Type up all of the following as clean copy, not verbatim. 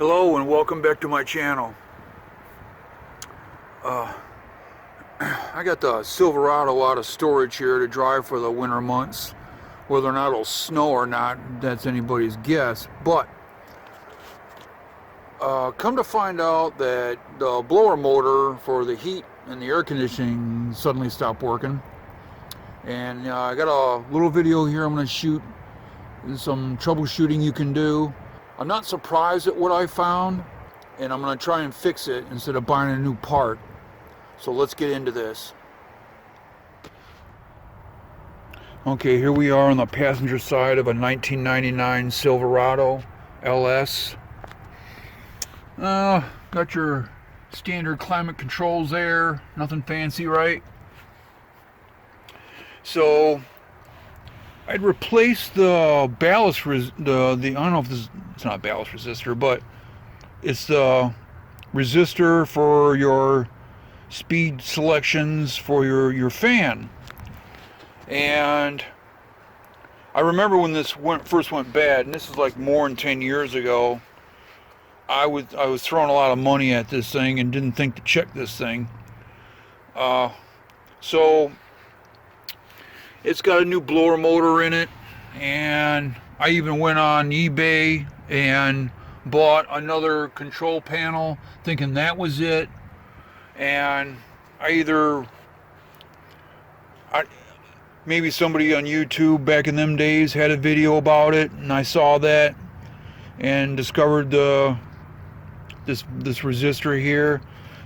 Hello and welcome back to my channel. I got the Silverado out of storage here to drive for the winter months. Whether or not it'll snow or not, that's anybody's guess. But come to find out that the blower motor for the heat and the air conditioning suddenly stopped working. And I got a little video here I'm going to shoot. Some troubleshooting you can do. I'm not surprised at what I found, and I'm going to try and fix it instead of buying a new part. So let's get into this. Okay, here we are on the passenger side of a 1999 Silverado LS. Got your standard climate controls there, nothing fancy, right? So I'd replace the ballast, I don't know if this, it's not ballast resistor, but it's the resistor for your speed selections for your fan. And I remember when this first went bad, and this is like more than 10 years ago, I was throwing a lot of money at this thing and didn't think to check this thing. So it's got a new blower motor in it, and I even went on eBay and bought another control panel thinking that was it. And maybe somebody on YouTube back in them days had a video about it, and I saw that and discovered this resistor here.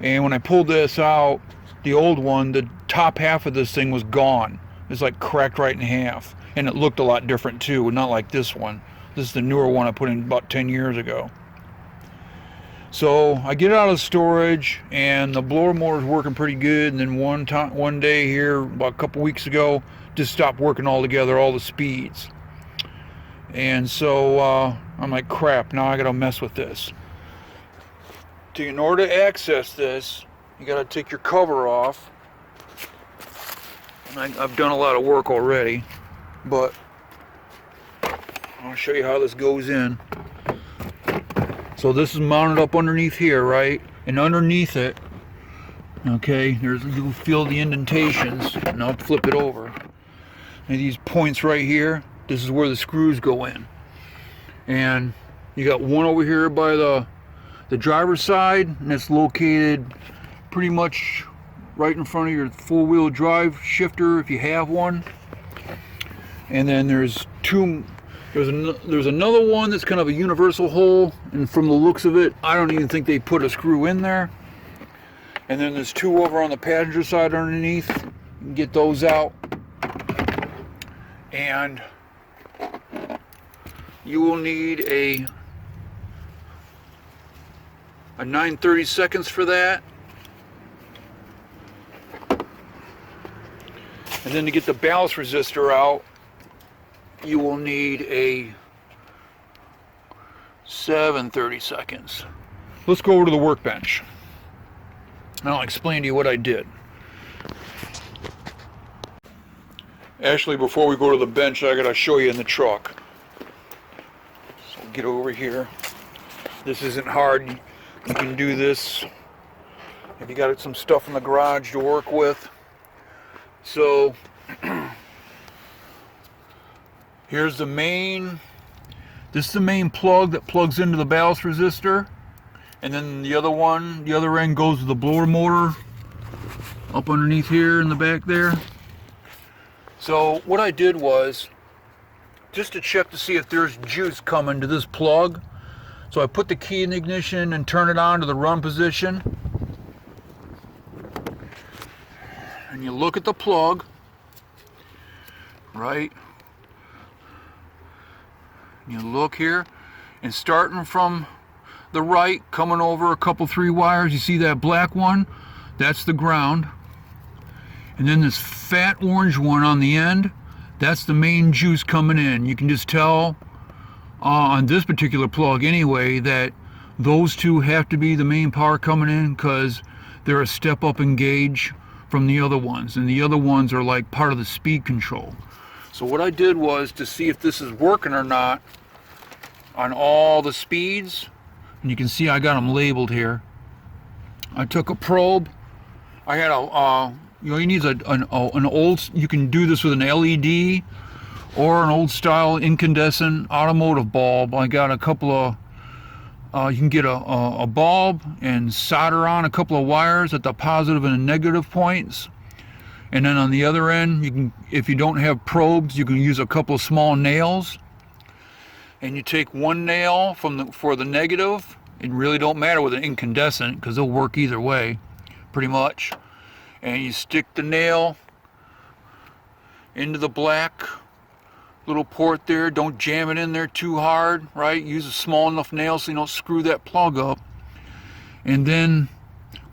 And when I pulled this out, the old one, the top half of this thing was gone. It's like cracked right in half, and it looked a lot different too, not like this one. This is the newer one I put in about 10 years ago. So I get it out of storage, and the blower motor is working pretty good. And then one day here, about a couple weeks ago, just stopped working altogether, all the speeds. And so I'm like, crap, now I gotta mess with this. In order to access this, you gotta take your cover off. I've done a lot of work already, but I'll show you how this goes in. So this is mounted up underneath here, right? And underneath it, okay, you'll feel the indentations. And I'll flip it over. And these points right here, this is where the screws go in. And you got one over here by the driver's side, and it's located pretty much right in front of your four-wheel drive shifter if you have one. And then there's another one that's kind of a universal hole, and from the looks of it, I don't even think they put a screw in there. And then there's two over on the passenger side underneath. You can get those out. And you will need a 9/32 for that. And then to get the ballast resistor out, you will need a 7/32. Let's go over to the workbench, and I'll explain to you what I did. Actually, before we go to the bench, I gotta show you in the truck. So get over here. This isn't hard. You can do this if you got some stuff in the garage to work with. So here's the main. This is the main plug that plugs into the ballast resistor, and then the other end goes to the blower motor up underneath here in the back there. So what I did was just to check to see if there's juice coming to this plug. So I put the key in the ignition and turn it on to the run position. And you look at the plug, right? You look here, and starting from the right, coming over a couple 3 wires, you see that black one? That's the ground. And then this fat orange one on the end, that's the main juice coming in. You can just tell on this particular plug anyway that those two have to be the main power coming in, because they're a step up in gauge from the other ones, and the other ones are like part of the speed control. So what I did was to see if this is working or not on all the speeds, and you can see I got them labeled here. I took a probe. I had you need an old, you can do this with an LED or an old style incandescent automotive bulb. I got a couple of, you can get a bulb and solder on a couple of wires at the positive and negative points. And then on the other end, you can, if you don't have probes, you can use a couple of small nails. And you take one nail for the negative. It really don't matter with an incandescent because they'll work either way, pretty much. And you stick the nail into the black little port there. Don't jam it in there too hard, right? Use a small enough nail so you don't screw that plug up. And then,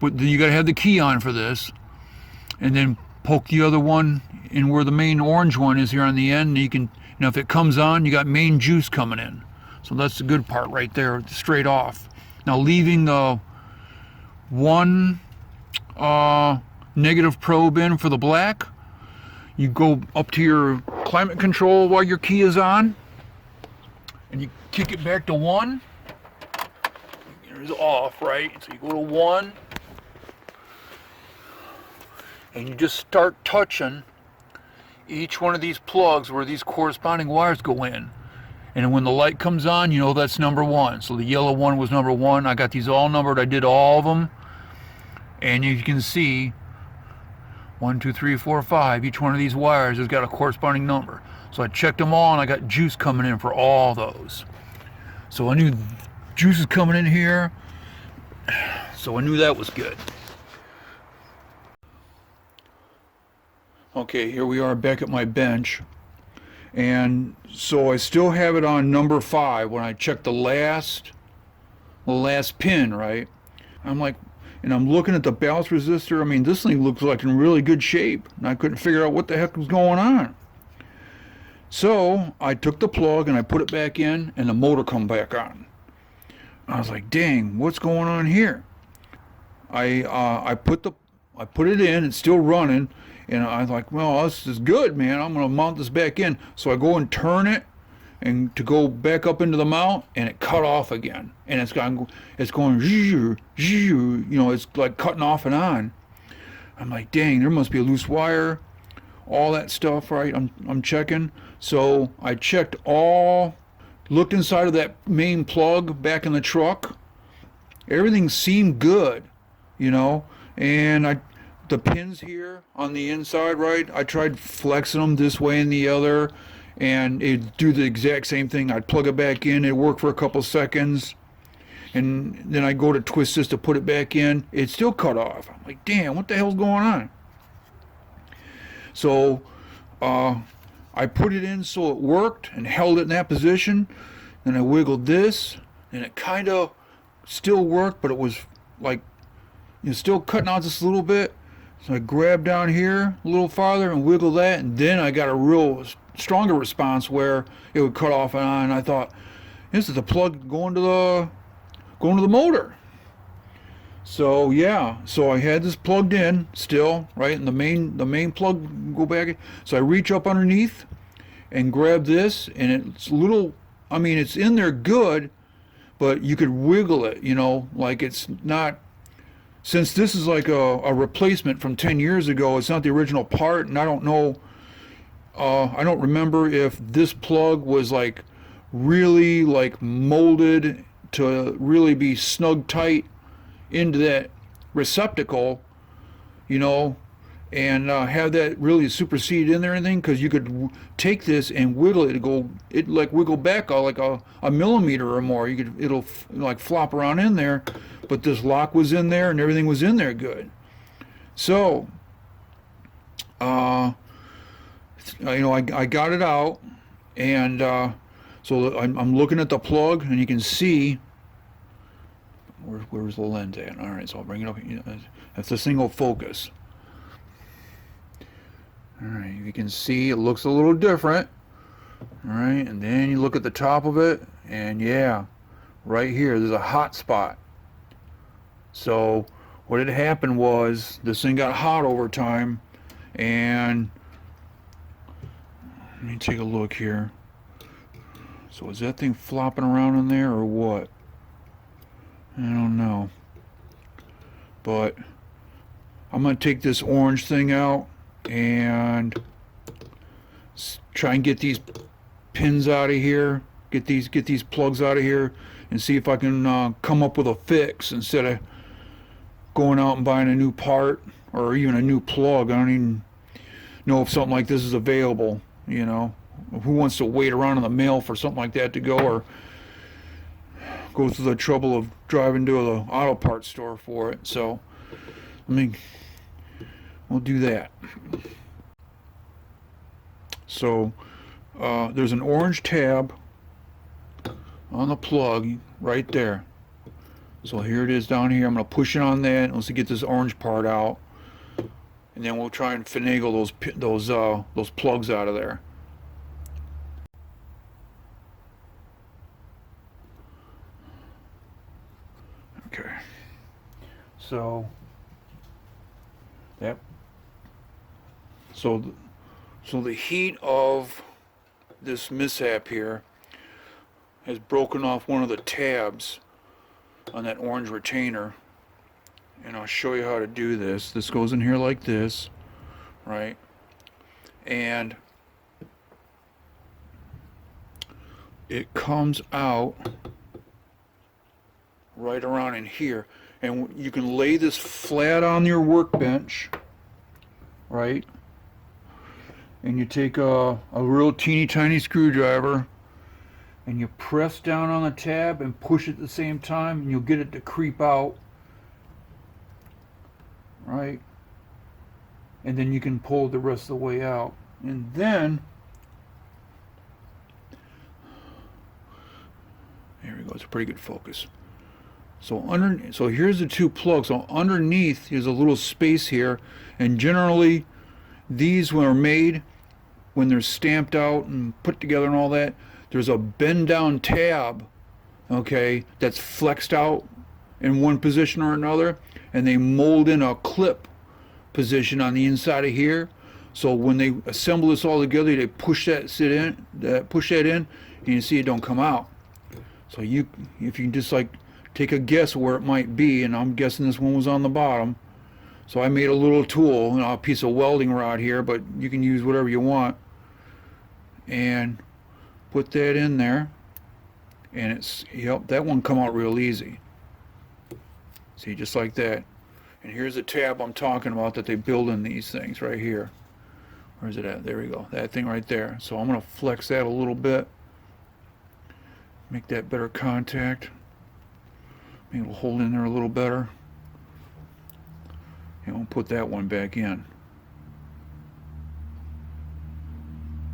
but you got to have the key on for this. And then poke the other one in where the main orange one is here on the end. And you can, now if it comes on, you got main juice coming in. So that's the good part right there, straight off. Now leaving the one negative probe in for the black, you go up to your climate control while your key is on, and you kick it back to 1. It's off, right? So you go to 1, and you just start touching each one of these plugs where these corresponding wires go in. And when the light comes on, you know that's number 1. So the yellow one was number 1. I got these all numbered. I did all of them. And you can see 1, 2, 3, 4, 5. Each one of these wires has got a corresponding number. So I checked them all, and I got juice coming in for all those. So I knew juice is coming in here. So I knew that was good. Okay, here we are back at my bench. And so I still have it on number 5 when I check the last pin, right? I'm like, and I'm looking at the ballast resistor. I mean, this thing looks like in really good shape, and I couldn't figure out what the heck was going on. So I took the plug and I put it back in, and the motor come back on. I was like, dang, what's going on here? I put it in, it's still running. And I was like, well, this is good, man. I'm going to mount this back in. So I go and turn it and to go back up into the mount, and it cut off again. And it's going, you know, it's like cutting off and on. I'm like, dang, there must be a loose wire, all that stuff, right? I'm checking. So I checked looked inside of that main plug back in the truck. Everything seemed good, you know, and the pins here on the inside, right? I tried flexing them this way and the other, and it'd do the exact same thing. I'd plug it back in, it'd work for a couple seconds, and then I go to twist this to put it back in. It's still cut off. I'm like, damn, what the hell's going on? So I put it in so it worked and held it in that position. Then I wiggled this, and it kind of still worked, but it was like, it's still cutting out just a little bit. So I grabbed down here a little farther and wiggled that, and then I got a real stronger response where it would cut off and on. And I thought, this is the plug going to the motor. So yeah, so I had this plugged in still, right? And the main plug go back. So I reach up underneath and grab this, and it's a little, I mean, it's in there good, but you could wiggle it, you know, like it's not. Since this is like a replacement from 10 years ago, it's not the original part, and I don't know, I don't remember if this plug was like really like molded to really be snug tight into that receptacle, you know, and have that really superseded in there or anything, because you could take this and wiggle it, it like wiggle back like a millimeter or more. It'll like flop around in there. But this lock was in there and everything was in there good. So, you know, I got it out, and so I'm looking at the plug, and you can see where's the lens at. All right, so I'll bring it up. You know, if this thing will focus. All right, you can see it looks a little different. All right, and then you look at the top of it, and yeah, right here there's a hot spot. So what had happened was this thing got hot over time, and let me take a look here. So is that thing flopping around in there or what? I don't know. But I'm going to take this orange thing out and try and get these pins out of here, get these plugs out of here, and see if I can come up with a fix instead of going out and buying a new part or even a new plug. I don't even know if something like this is available, you know. Who wants to wait around in the mail for something like that to go, or go through the trouble of driving to the auto parts store for it? So, we'll do that. So, there's an orange tab on the plug right there. So here it is down here. I'm going to push it on that. Let's get this orange part out, and then we'll try and finagle those plugs out of there. Okay. So yep. So the heat of this mishap here has broken off one of the tabs on that orange retainer, and I'll show you how to do this. This goes in here like this, right? And it comes out right around in here, and you can lay this flat on your workbench, right? And you take a real teeny tiny screwdriver and you press down on the tab and push at the same time, and you'll get it to creep out, right? And then you can pull it the rest of the way out. And then, there we go, it's a pretty good focus. So here's the two plugs. So underneath is a little space here, and generally these were made when they're stamped out and put together and all that. There's a bend down tab, okay, that's flexed out in one position or another, and they mold in a clip position on the inside of here. So when they assemble this all together, they push that in, and you see it don't come out. So if you can just like take a guess where it might be, and I'm guessing this one was on the bottom. So I made a little tool, a piece of welding rod here, but you can use whatever you want, and put that in there, and that one come out real easy. See, just like that. And here's the tab I'm talking about that they build in these things right here. Where's it at? There we go. That thing right there. So I'm going to flex that a little bit, make that better contact. Maybe it'll hold in there a little better. And we'll put that one back in.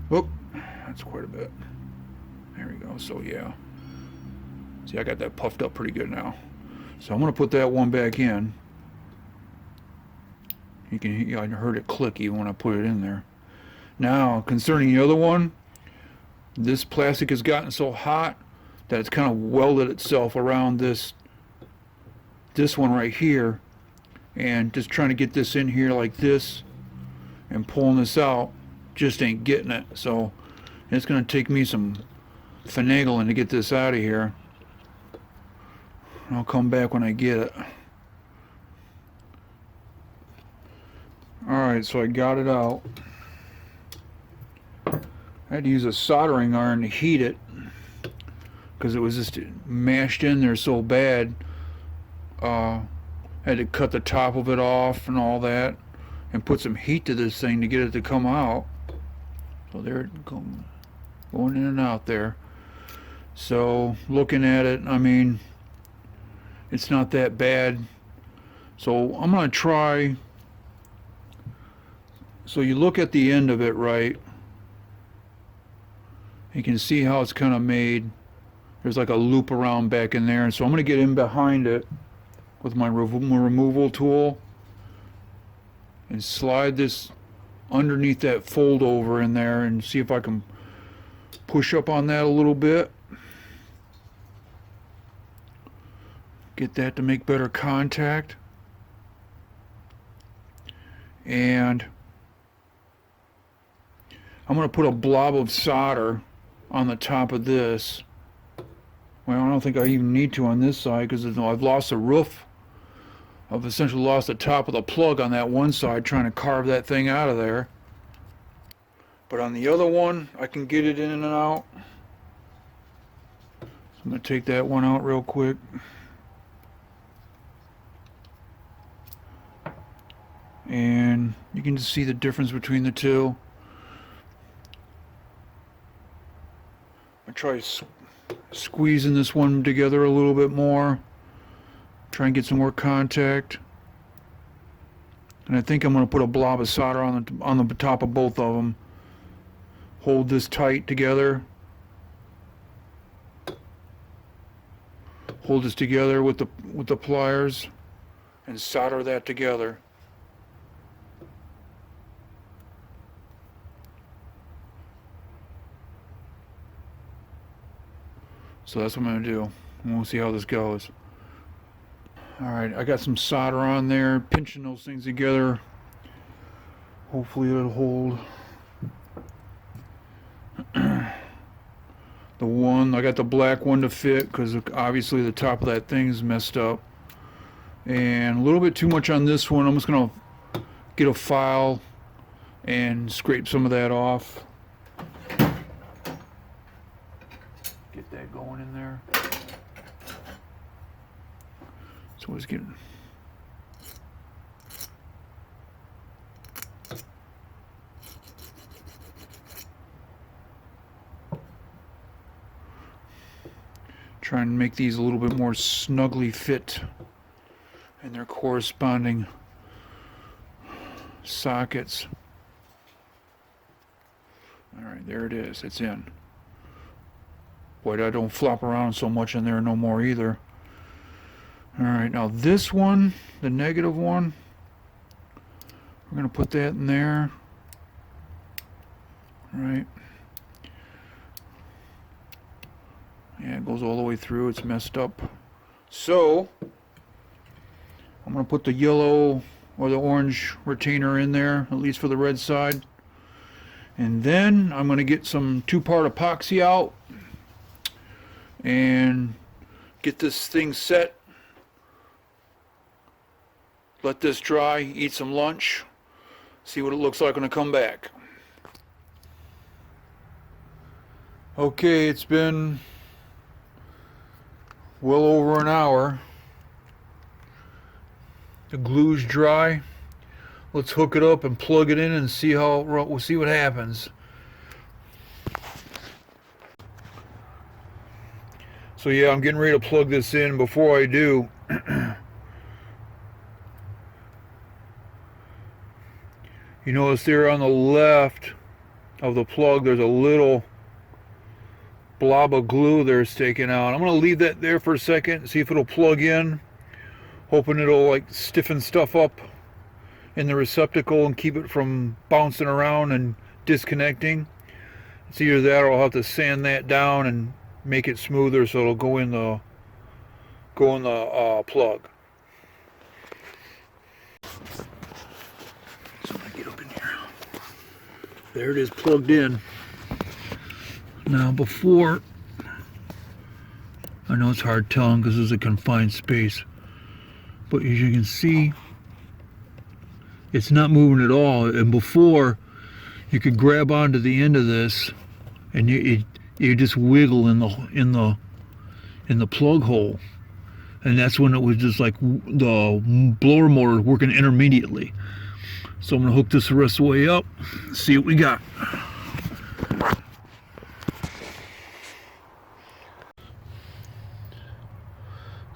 Whoop, that's quite a bit. There we go. So yeah. See, I got that puffed up pretty good now. So I'm going to put that one back in. I heard it click even when I put it in there. Now, concerning the other one, this plastic has gotten so hot that it's kind of welded itself around this one right here, and just trying to get this in here like this and pulling this out just ain't getting it. So it's going to take me some finagling to get this out of here. I'll come back when I get it. Alright, so I got it out. I had to use a soldering iron to heat it because it was just mashed in there so bad. I had to cut the top of it off and all that, and put some heat to this thing to get it to come out. So there it going in and out there. So looking at it, I mean, it's not that bad. So I'm going to try. So you look at the end of it, right? You can see how it's kind of made. There's like a loop around back in there. And so I'm going to get in behind it with my removal tool and slide this underneath that fold over in there and see if I can push up on that a little bit. Get that to make better contact. And I'm going to put a blob of solder on the top of this, Well, I don't think I even need to on this side because I've lost the roof. I've essentially lost the top of the plug on that one side trying to carve that thing out of there. But on the other one, I can get it in and out. So I'm going to take that one out real quick. And you can just see the difference between the two. I try squeezing this one together a little bit more. Try and get some more contact. And I think I'm going to put a blob of solder on the top of both of them. Hold this tight together. Hold this together with the pliers and solder that together. So that's what I'm going to do. And we'll see how this goes. Alright, I got some solder on there, pinching those things together. Hopefully it'll hold. The one, I got the black one to fit because obviously the top of that thing's messed up. And a little bit too much on this one. I'm just going to get a file and scrape some of that off. Get that going in there. So let's get try and make these a little bit more snugly fit in their corresponding sockets. Alright, there it is. It's in. Boy, I don't flop around so much in there no more either. Alright, now this one, the negative one, we're going to put that in there. Right. Yeah, it goes all the way through. It's messed up. So, I'm going to put the yellow or the orange retainer in there, at least for the red side. And then I'm going to get some 2-part epoxy out and get this thing set. Let this dry, eat some lunch, see what it looks like when I come back. Okay, it's been well over an hour. The glue's dry. Let's hook it up and plug it in and see how we'll see what happens. So yeah, I'm getting ready to plug this in. Before I do, you notice there on the left of the plug there's a little blob of glue there sticking out. I'm going to leave that there for a second, see if it'll plug in, hoping it'll like stiffen stuff up in the receptacle and keep it from bouncing around and disconnecting. It's either that or I'll have to sand that down and make it smoother so it'll go in the plug. So I'm going to get up in here. There it is, plugged in. Now before, I know it's hard telling because this is a confined space, but as you can see, it's not moving at all. And before, you could grab onto the end of this, and you just wiggle in the plug hole, and that's when it was just like the blower motor working intermediately. So I'm gonna hook this the rest of the way up, see what we got.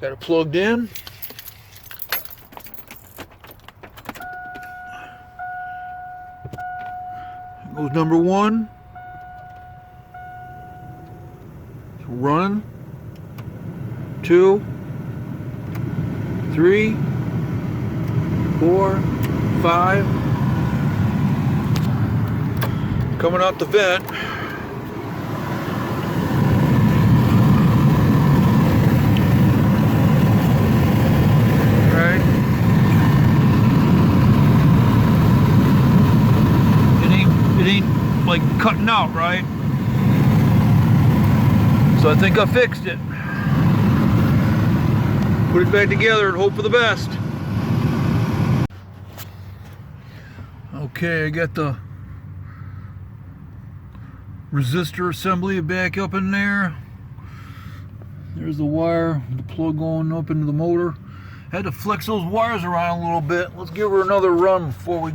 Got it plugged in. Goes number one. It's running. 2, 3, 4, 5. Coming out the vent. Right. It ain't like cutting out, right? So I think I fixed it. put it back together and hope for the best. Okay, I got the resistor assembly back up in there. There's the wire, the plug going up into the motor. Had to flex those wires around a little bit. Let's give her another run before we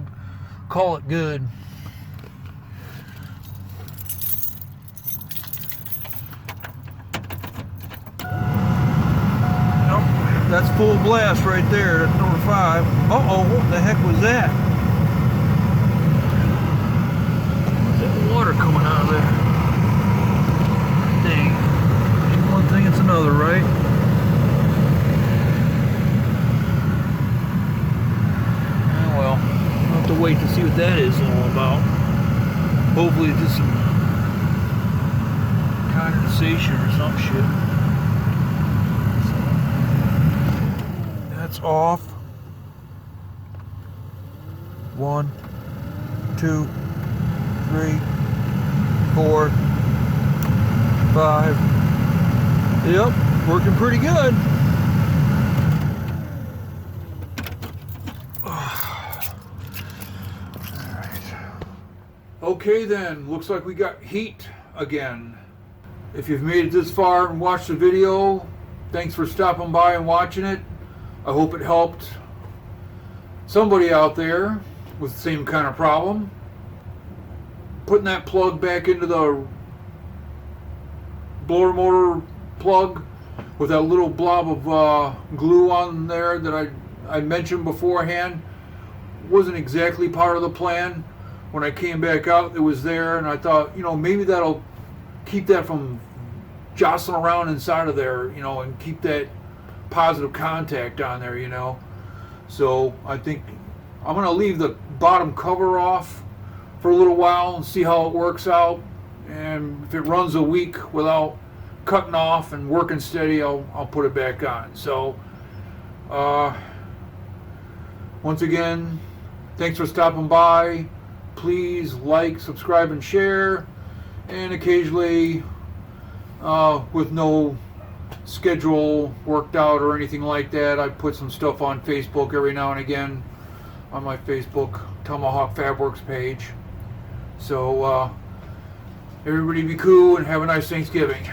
call it good. Nope, that's full blast right there. That's number 5. Uh-oh, what the heck was that? That water coming out of there. Dang. One thing, it's another, right? Well, I'll have to wait to see what that is all about. Hopefully it's just some condensation or some shit. So, that's off. 1, 2, 3, 4, 5. Yep, working pretty good. Okay then, looks like we got heat again. If you've made it this far and watched the video, thanks for stopping by and watching it. I hope it helped somebody out there with the same kind of problem. Putting that plug back into the blower motor plug with that little blob of glue on there that I mentioned beforehand wasn't exactly part of the plan. When I came back out, it was there, and I thought, you know, maybe that'll keep that from jostling around inside of there, you know, and keep that positive contact on there, you know. So I think I'm going to leave the bottom cover off for a little while and see how it works out. And if it runs a week without cutting off and working steady, I'll put it back on. So once again, thanks for stopping by. Please like, subscribe, and share. And occasionally, with no schedule worked out or anything like that, I put some stuff on Facebook every now and again on my Facebook Tomahawk Fabworks page. So everybody be cool and have a nice Thanksgiving.